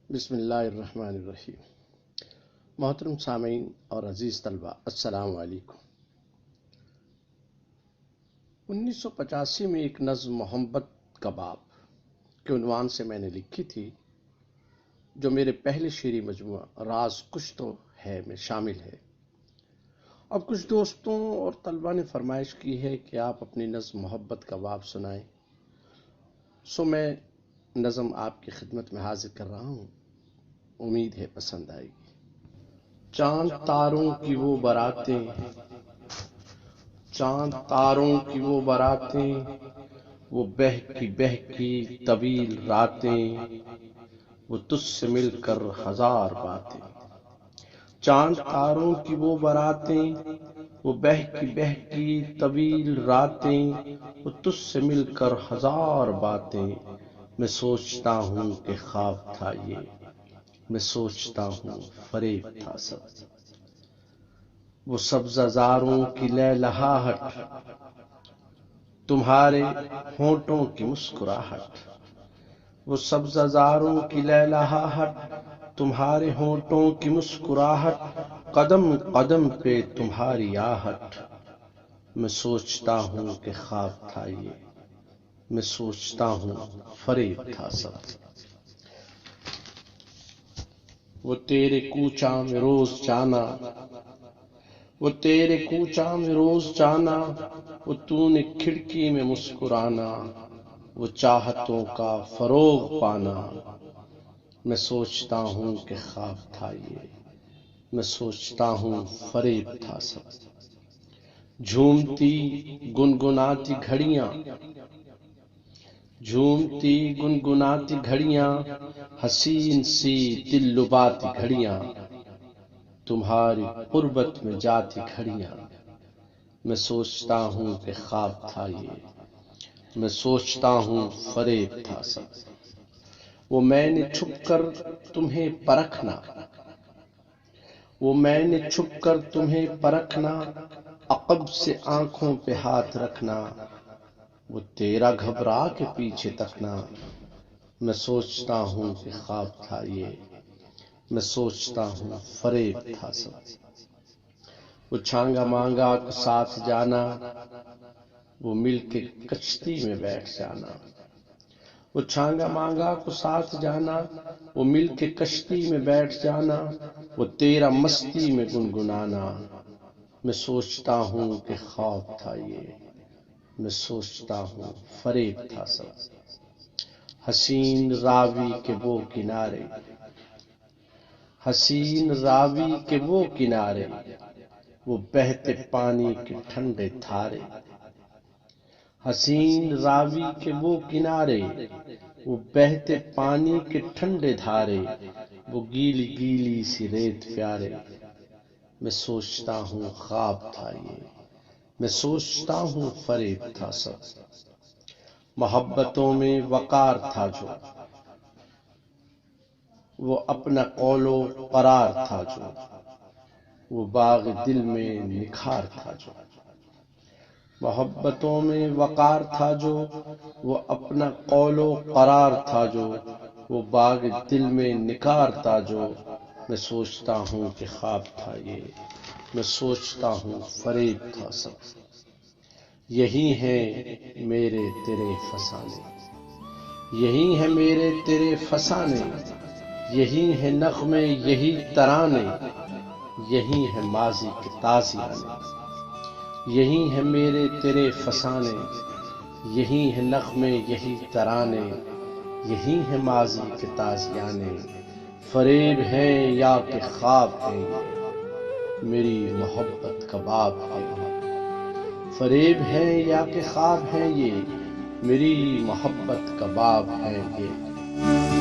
بسم اللہ الرحمن الرحیم۔ محترم سامعین اور عزیز طلبہ، السلام علیکم۔ 1985 میں ایک نظم محبت کباب کے عنوان سے میں نے لکھی تھی، جو میرے پہلے شعری مجموعہ راز کچھ تو ہے میں شامل ہے۔ اب کچھ دوستوں اور طلبہ نے فرمائش کی ہے کہ آپ اپنی نظم محبت کباب سنائیں، سو میں نظم آپ کی خدمت میں حاضر کر رہا ہوں، امید ہے پسند آئے گی۔ چاند تاروں کی وہ باراتیں، چاند تاروں کی وہ باراتیں، وہ بہکی طویل راتیں، وہ تجھ سے مل کر ہزار باتیں۔ چاند تاروں کی وہ باراتیں، وہ بہکی طویل راتیں، وہ تجھ سے مل کر ہزار باتیں۔ میں سوچتا ہوں کہ خواب تھا یہ، میں سوچتا ہوں فریب تھا سب۔ وہ سبزہ زاروں کی لہلہاہٹ، تمہارے ہونٹوں کی مسکراہٹ، وہ سبزہ زاروں کی لہلہاہٹ، تمہارے ہونٹوں کی مسکراہٹ، قدم قدم پہ تمہاری آہٹ۔ میں سوچتا ہوں کہ خواب تھا یہ، میں سوچتا ہوں فریب تھا سب۔ وہ تیرے کوچہ میں روز جانا، وہ تیرے کوچہ میں روز جانا، وہ تو نے کھڑکی میں مسکرانا، وہ چاہتوں کا فروغ پانا۔ میں سوچتا ہوں کہ خواب تھا یہ، میں سوچتا ہوں فریب تھا سب۔ جھومتی گنگناتی گھڑیاں، جھومتی گنگناتی گھڑیاں، حسین سی دل لباتی گھڑیاں، تمہاری قربت میں جاتی گھڑیاں۔ میں سوچتا ہوں کہ خواب تھا یہ، میں سوچتا ہوں فریب تھا سب۔ وہ میں نے چھپ کر تمہیں پرکھنا، وہ میں نے چھپ کر تمہیں پرکھنا، عقب سے آنکھوں پہ ہاتھ رکھنا، وہ تیرا گھبرا کے پیچھے تکنا۔ میں سوچتا ہوں کہ خواب تھا یہ، میں سوچتا ہوں فریب تھا سب۔ وہ چھانگا مانگا کو ساتھ جانا، وہ مل کے کشتی میں بیٹھ جانا، وہ چھانگا مانگا کو ساتھ جانا، وہ مل کے کشتی میں بیٹھ جانا، وہ تیرا مستی میں گنگنانا۔ میں سوچتا ہوں کہ خواب تھا یہ، میں سوچتا ہوں فریب تھا سب۔ حسین راوی کے وہ کنارے، حسین راوی کے وہ کنارے، وہ بہتے پانی کے ٹھنڈے دھارے۔ حسین راوی کے وہ کنارے، وہ بہتے پانی کے ٹھنڈے دھارے، وہ گیلی گیلی سی ریت پیارے۔ میں سوچتا ہوں خواب تھا یہ، میں سوچتا ہوں فریب تھا سب۔ محبتوں میں وقار تھا جو، وہ اپنا قول و قرار تھا جو، وہ باغ دل میں نکھار تھا جو۔ محبتوں میں وقار تھا جو، وہ اپنا قول و قرار تھا جو، وہ باغ دل میں نکھار تھا جو۔ میں سوچتا ہوں کہ خواب تھا یہ، میں سوچتا ہوں فریب تھا سب۔ یہی ہیں میرے تیرے فسانے، یہی ہیں میرے تیرے فسانے، یہی ہیں نغمے یہی ترانے، یہی ہیں ماضی کے تازیانے۔ یہی ہیں میرے تیرے فسانے، یہی ہیں نغمے یہی ترانے، یہی ہیں ماضی کے تازیانے۔ فریب ہیں یا کہ خواب ہیں یہ، میری محبت کباب ہے یہ۔ فریب ہیں یا کہ خواب ہیں یہ، میری محبت کباب ہے یہ۔